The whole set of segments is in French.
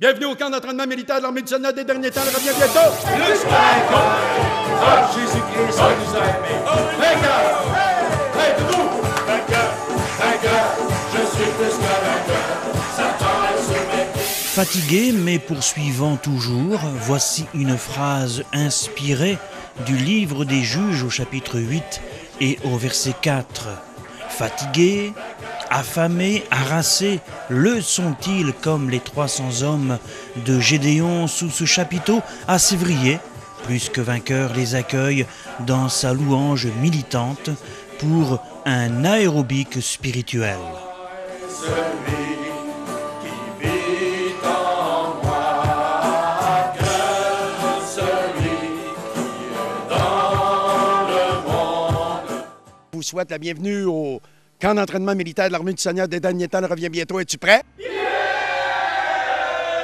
Bienvenue au camp d'entraînement militaire de l'Armée nationale des derniers temps. Elle revient bientôt. Plus qu'un corps, Jésus-Christ nous a aimés. Vainqueur! Hey, debout! Vainqueur, je suis plus qu'un vainqueur. Satan est sur mes pieds. Fatigué mais poursuivant toujours, voici une phrase inspirée du livre des Juges au chapitre 8 et au verset 4. Fatigués, affamés, harassés, le sont-ils comme les 300 hommes de Gédéon sous ce chapiteau à Sévrier? Plus que vainqueur les accueille dans sa louange militante pour un aérobic spirituel. Celui qui vit en moi, que celui qui est dans le monde. Je vous souhaite la bienvenue au camp d'entraînement militaire de l'Armée du Seigneur des derniers temps. Elle revient bientôt. Es-tu prêt? Yeah!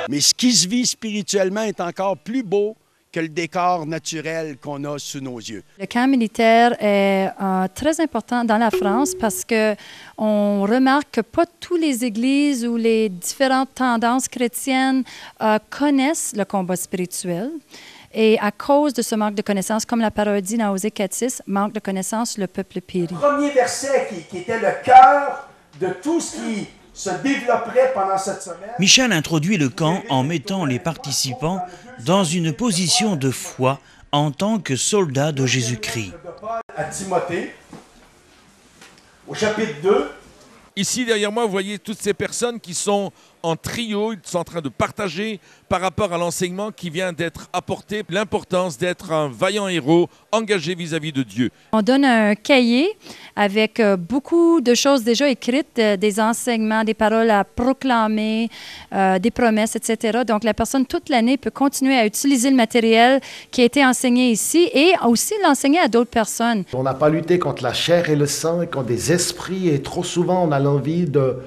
Mais ce qui se vit spirituellement est encore plus beau que le décor naturel qu'on a sous nos yeux. Le camp militaire est très important dans la France parce qu'on remarque que pas toutes les églises ou les différentes tendances chrétiennes connaissent le combat spirituel. Et à cause de ce manque de connaissances, comme la parole dit dans Osée 4:6, manque de connaissances, le peuple périt. Le premier verset qui était le cœur de tout ce qui se développerait pendant cette semaine. Michel introduit le camp en mettant les participants dans une position de foi en tant que soldats de Jésus-Christ. À Timothée, au chapitre 2. Ici, derrière moi, vous voyez toutes ces personnes qui sont en trio, ils sont en train de partager par rapport à l'enseignement qui vient d'être apporté, l'importance d'être un vaillant héros engagé vis-à-vis de Dieu. On donne un cahier avec beaucoup de choses déjà écrites, des enseignements, des paroles à proclamer, des promesses, etc. Donc, la personne, toute l'année, peut continuer à utiliser le matériel qui a été enseigné ici et aussi l'enseigner à d'autres personnes. On n'a pas lutté contre la chair et le sang, contre des esprits, et trop souvent, on a l'envie de...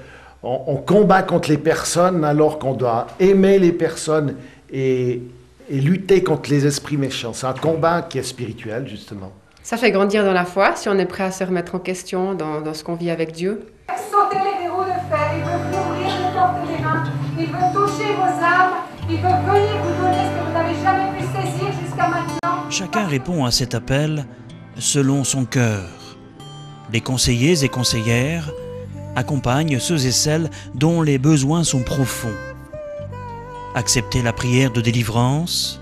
On combat contre les personnes alors qu'on doit aimer les personnes et lutter contre les esprits méchants. C'est un combat qui est spirituel, justement. Ça fait grandir dans la foi, si on est prêt à se remettre en question dans ce qu'on vit avec Dieu. Sauter les verrous de fer, il veut vous ouvrir les portes des mains, il veut toucher vos âmes, il veut venir vous donner ce que vous n'avez jamais pu saisir jusqu'à maintenant. Chacun répond à cet appel selon son cœur. Les conseillers et conseillères accompagnent ceux et celles dont les besoins sont profonds. Accepter la prière de délivrance,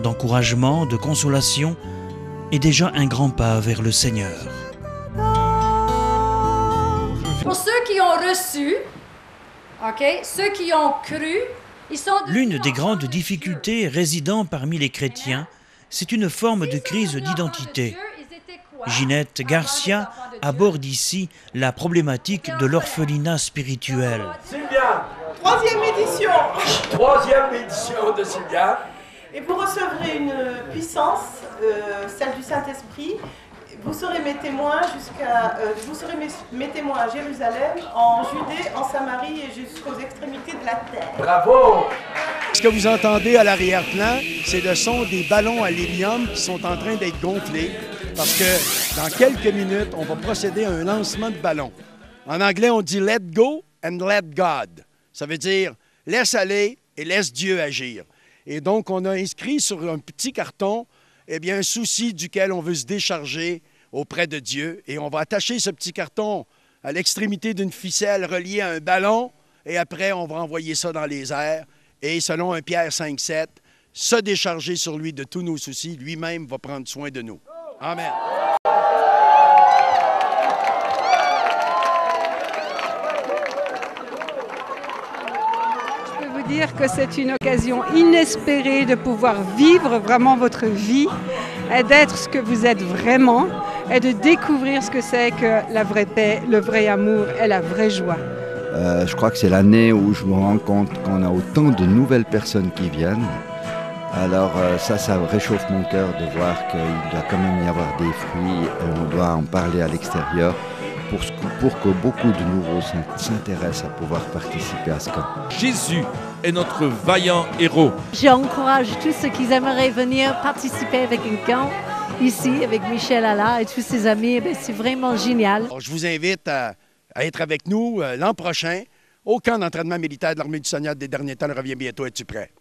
d'encouragement, de consolation est déjà un grand pas vers le Seigneur. Pour ceux qui ont reçu, ceux qui ont cru, ils sont... L'une des grandes difficultés résidant parmi les chrétiens, c'est une forme de crise d'identité. Ginette Garcia aborde ici la problématique de l'orphelinat spirituel. Sylvia, troisième édition de Sylvia. Et vous recevrez une puissance, celle du Saint-Esprit. Vous serez mes témoins mes témoins à Jérusalem, en Judée, en Samarie et jusqu'aux extrémités de la terre. Bravo! Ce que vous entendez à l'arrière-plan, c'est le son des ballons à l'hélium qui sont en train d'être gonflés. Parce que dans quelques minutes, on va procéder à un lancement de ballon. En anglais, on dit « let go and let God ». Ça veut dire « laisse aller et laisse Dieu agir ». Et donc, on a inscrit sur un petit carton un souci duquel on veut se décharger auprès de Dieu. Et on va attacher ce petit carton à l'extrémité d'une ficelle reliée à un ballon. Et après, on va envoyer ça dans les airs. Et selon 1 Pierre 5,7, se décharger sur lui de tous nos soucis, lui-même va prendre soin de nous. Amen. Je peux vous dire que c'est une occasion inespérée de pouvoir vivre vraiment votre vie, et d'être ce que vous êtes vraiment, et de découvrir ce que c'est que la vraie paix, le vrai amour et la vraie joie. Je crois que c'est l'année où je me rends compte qu'on a autant de nouvelles personnes qui viennent. Alors ça réchauffe mon cœur de voir qu'il doit quand même y avoir des fruits et on doit en parler à l'extérieur pour que beaucoup de nouveaux s'intéressent à pouvoir participer à ce camp. Jésus est notre vaillant héros. J'encourage tous ceux qui aimeraient venir participer avec un camp ici, avec Michel Alla et tous ses amis. C'est vraiment génial. Alors, je vous invite à être avec nous l'an prochain. au camp d'entraînement militaire de l'Armée du Seigneur des derniers temps revient bientôt. Es-tu prêt?